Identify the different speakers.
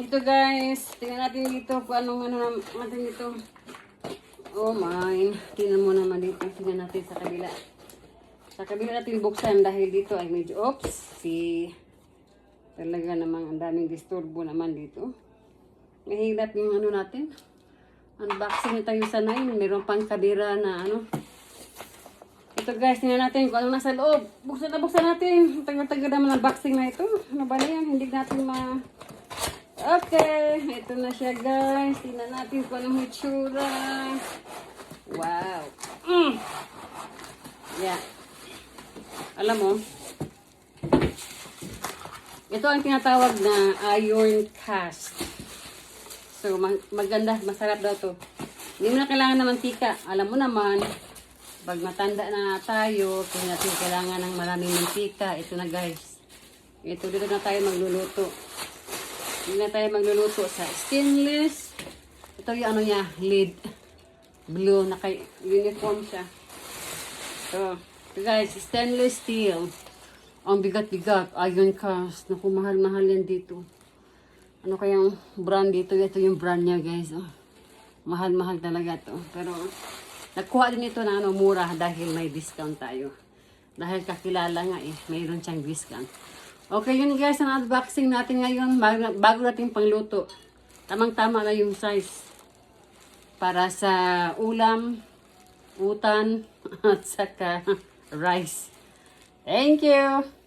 Speaker 1: Ito guys, tingnan natin dito kung anong natin dito. Oh my, tingnan mo naman dito. Tingnan natin sa kabila. Sa kabila natin buksan dahil dito ay medyo, talaga namang ang daming disturbo naman dito. Mahirap yung natin. Unboxing tayo sa 9. Meron pang kabira na Ito guys, tingnan natin kung anong nasa loob. Buksan natin. Tagal-tagal naman ang unboxing na ito. Ano ba na yan? Hindi natin Okay, ito na siya guys. Tingnan natin kung anong hitsura. Wow. Yeah. Alam mo, ito ang tinatawag na iron cast. So, maganda, masarap daw to. Hindi mo na kailangan ng mantika. Alam mo naman, pag matanda na tayo, kung natin kailangan ng maraming mantika, ito na guys. Ito, dito na tayo magluluto. Dito na tayo magluluto sa stainless. Ito yung niya, lid. Blue, naka-uniform siya. So, guys, stainless steel. Ang bigat-bigat, iron cast. Naku, mahal-mahal yan dito. Ano kayang brand dito? Ito yung brand niya guys. Mahal-mahal talaga to. Pero, nakuha din ito na mura dahil may discount tayo. Dahil kakilala nga mayroon siyang discount. Okay, yun guys, ang unboxing natin ngayon. Bago natin pangluto. Tamang-tama na yung size. Para sa ulam, utan, at saka rice. Thank you!